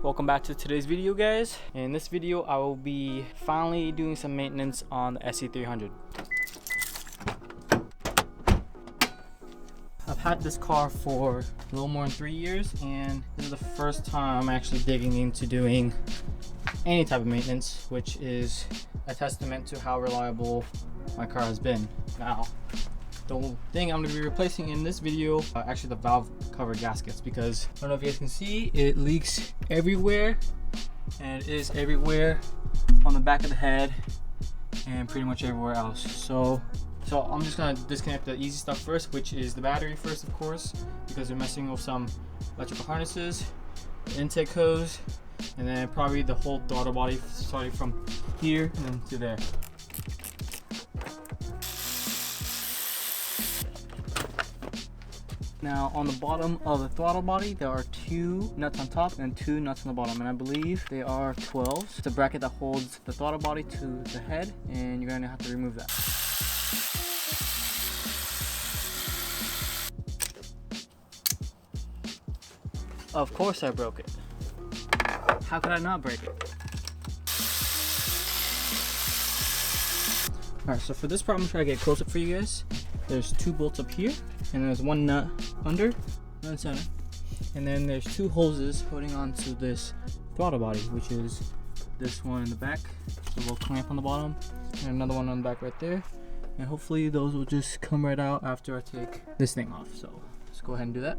Welcome back to today's video, guys. In this video I will be finally doing some maintenance on the SC300. I've had this car for a little more than 3 years, and this is the first time I'm actually digging into doing any type of maintenance, which is a testament to how reliable my car has been. Now, the thing I'm going to be replacing in this video are actually the valve cover gaskets, because I don't know if you guys can see, it leaks everywhere, and it is everywhere on the back of the head and pretty much everywhere else. So I'm just going to disconnect the easy stuff first, which is the battery first, of course, because we're messing with some electrical harnesses, the intake hose, and then probably the whole throttle body starting from here and then to there. Now, on the bottom of the throttle body, there are 2 nuts on top and 2 nuts on the bottom, and I believe they are 12s. It's a bracket that holds the throttle body to the head, and you're going to have to remove that. Of course I broke it. How could I not break it? Alright, so for this part, I'm going to try to get close up for you guys. There's 2 bolts up here, and there's 1 nut under, nut center, and then there's 2 hoses holding on to this throttle body, which is this one in the back, the little clamp on the bottom, and another one on the back right there. And hopefully those will just come right out after I take this thing off. So let's go ahead and do that.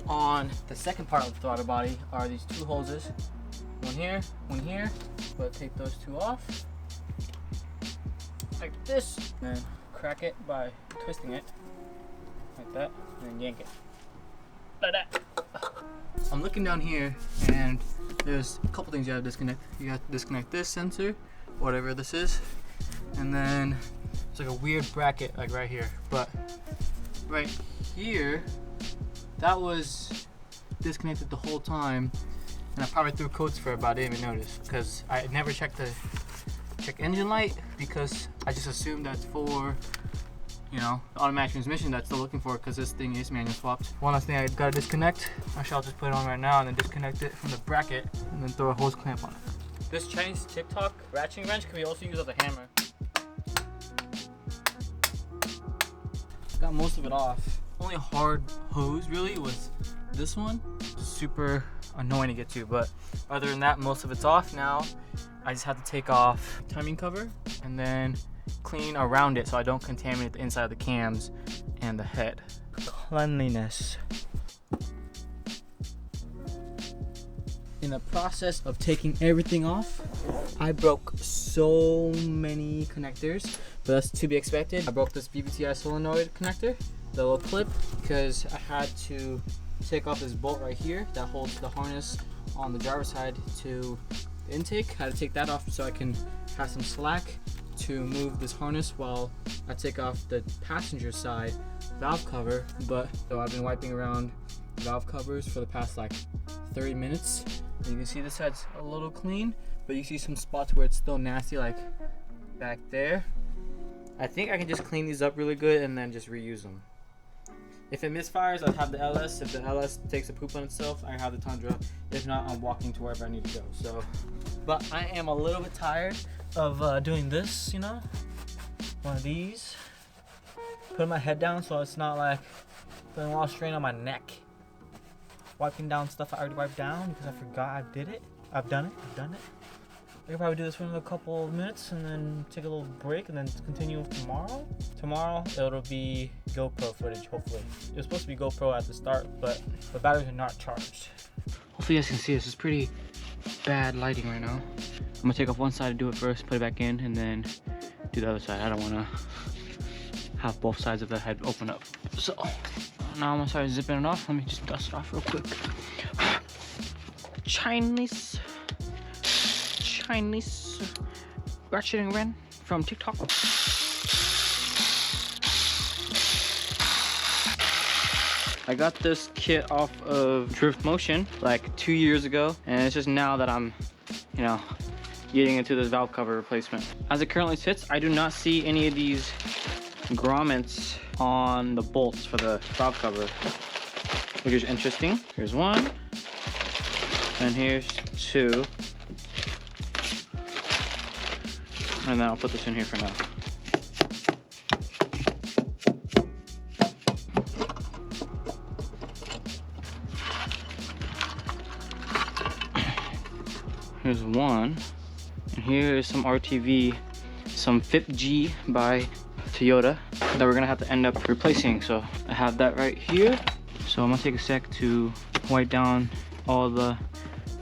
On the second part of the throttle body are these 2 hoses, one here, but take those 2 off like this, and then crack it by twisting it like that, and then yank it like that. I'm looking down here, and there's a couple things you have to disconnect. You have to disconnect this sensor, whatever this is, and then it's like a weird bracket like right here, but right here, that was disconnected the whole time, and I probably threw codes for it, but I didn't even notice because I never checked the engine light, because I just assumed that's for, you know, the automatic transmission that's still looking for it, because this thing is manual swapped. One last thing I gotta disconnect. Actually, I'll just put it on right now and then disconnect it from the bracket and then throw a hose clamp on it. This Chinese TikTok ratcheting wrench can be also used as a hammer. Got most of it off. Only hard hose really was this one. Super annoying to get to, but other than that, most of it's off now. I just have to take off timing cover and then clean around it so I don't contaminate the inside of the cams and the head. Cleanliness. In the process of taking everything off, I broke so many connectors, but that's to be expected. I broke this BBTI solenoid connector, the little clip, because I had to take off this bolt right here that holds the harness on the driver's side to the intake. I had to take that off so I can have some slack to move this harness while I take off the passenger side valve cover. But so I've been wiping around valve covers for the past like 30 minutes. And you can see this side's a little clean, but you see some spots where it's still nasty, like back there. I think I can just clean these up really good and then just reuse them. If it misfires, I'll have the LS. If the LS takes a poop on itself, I have the Tundra. If not, I'm walking to wherever I need to go. So, but I am a little bit tired of doing this, you know, one of these. Putting my head down so it's not like putting a lot of strain on my neck. Wiping down stuff I already wiped down because I forgot I did it. I've done it. I could probably do this for another couple of minutes and then take a little break and then continue tomorrow. Tomorrow it'll be GoPro footage, hopefully. It was supposed to be GoPro at the start, but the batteries are not charged. Hopefully you guys can see this. It's pretty bad lighting right now. I'm gonna take off one side and do it first, put it back in, and then do the other side. I don't wanna have both sides of the head open up. So now I'm gonna start zipping it off. Let me just dust it off real quick. Chinese ratcheting wrench from TikTok. I got this kit off of Drift Motion like 2 years ago, and it's just now that I'm, you know, getting into this valve cover replacement. As it currently sits, I do not see any of these grommets on the bolts for the valve cover, which is interesting. Here's one, and here's two. And then I'll put this in here for now. Here's one, and here is some RTV, some FIP-G by Toyota that we're gonna have to end up replacing. So I have that right here. So I'm gonna take a sec to wipe down all the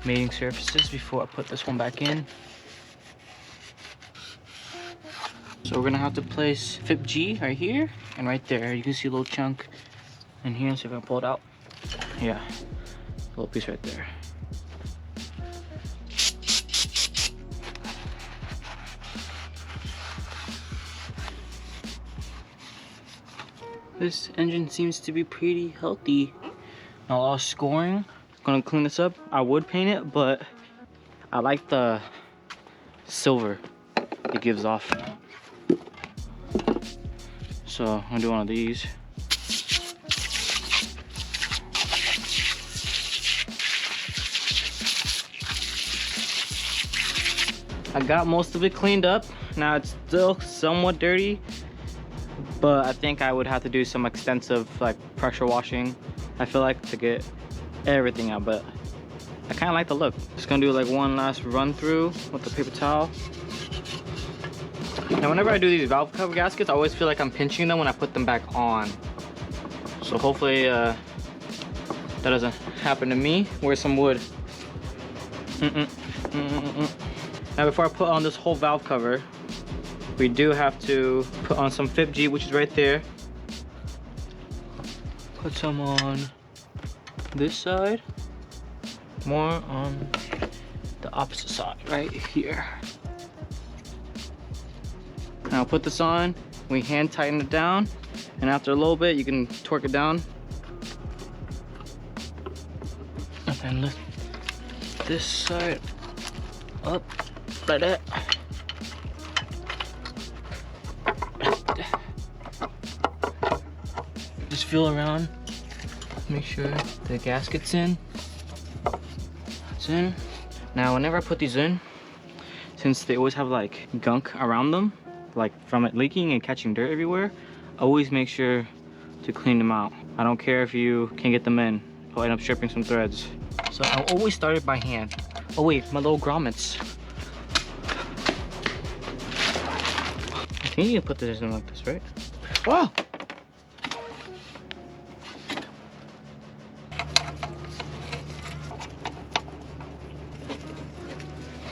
mating surfaces before I put this one back in. So we're gonna have to place FIP-G right here and right there. You can see a little chunk in here, so if I pull it out, yeah, a little piece right there. This engine seems to be pretty healthy. Now, all scoring, gonna clean this up. I would paint it, but I like the silver it gives off. So I'm gonna do one of these. I got most of it cleaned up. Now it's still somewhat dirty, but I think I would have to do some extensive like pressure washing, I feel like, to get everything out, but I kind of like the look. Just gonna do like one last run through with the paper towel. Now whenever I do these valve cover gaskets, I always feel like I'm pinching them when I put them back on. So hopefully that doesn't happen to me. Where's some wood? Now before I put on this whole valve cover, we do have to put on some FIP-G, which is right there. Put some on this side, more on the opposite side right here. Now put this on, we hand tighten it down, and after a little bit you can torque it down. And then lift this side up like that. Just feel around, make sure the gasket's in. It's in. Now whenever I put these in, since they always have like gunk around them, like from it leaking and catching dirt everywhere, always make sure to clean them out. I don't care if you can get them in, I'll end up stripping some threads. So I'll always start it by hand. Oh wait, my little grommets. I think you can put this in like this, right? Wow!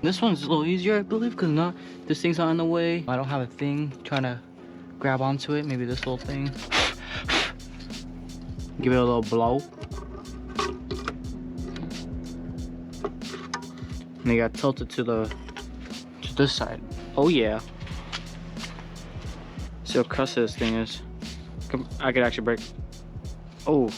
This one's a little easier, I believe, because this thing's not in the way. I don't have a thing trying to grab onto it. Maybe this little thing. Give it a little blow. And you got tilted to this side. Oh yeah. See how crusty this thing is. I could actually break. Oh.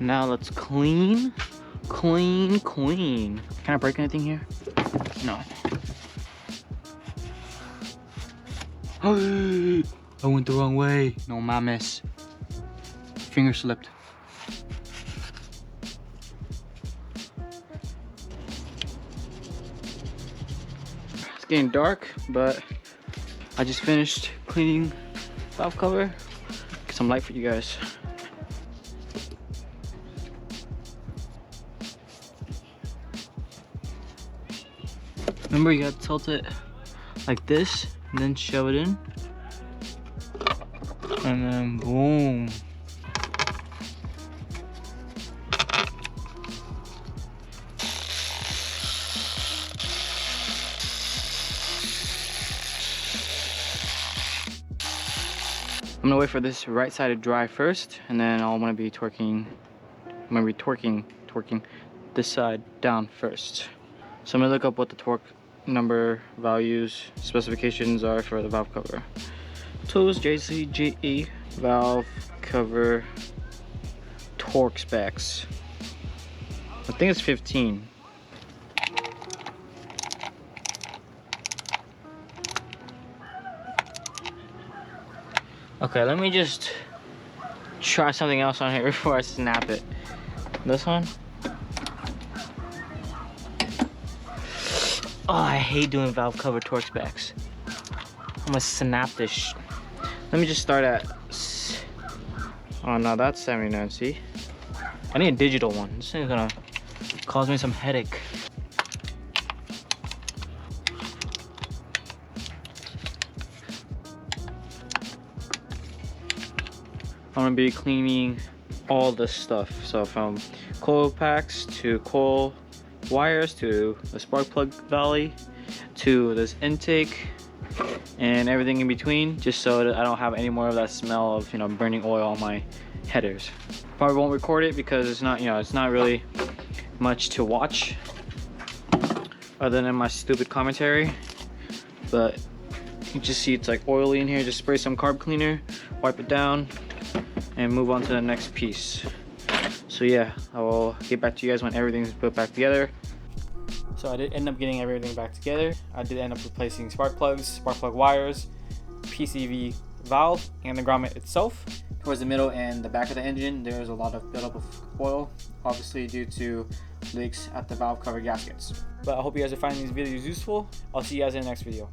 Now let's clean. Can I break anything here? No. I went the wrong way. No mames. Finger slipped. It's getting dark, but I just finished cleaning valve cover. Get some light for you guys. Remember, you gotta tilt it like this and then shove it in. And then boom. I'm gonna wait for this right side to dry first, and then I'm gonna be torquing this side down first. So I'm gonna look up what the torque number values specifications are for the valve cover. Tools JCGE valve cover torque specs. I think it's 15. Okay, let me just try something else on here before I snap it. This one? Oh, I hate doing valve cover torque specs. I'm gonna snap this. Let me just start at. Oh no, that's 79. See? I need a digital one. This thing's gonna cause me some headache. I'm gonna be cleaning all this stuff. So from coil packs to coil wires to the spark plug valley to this intake and everything in between, just so that I don't have any more of that smell of, you know, burning oil on my headers. Probably won't record it because it's not, you know, it's not really much to watch other than my stupid commentary. But you just see it's like oily in here. Just spray some carb cleaner, wipe it down, and move on to the next piece. So yeah, I will get back to you guys when everything's put back together. So I did end up getting everything back together. I did end up replacing spark plugs, spark plug wires, PCV valve, and the grommet itself. Towards the middle and the back of the engine, there's a lot of buildup of oil, obviously due to leaks at the valve cover gaskets. But I hope you guys are finding these videos useful. I'll see you guys in the next video.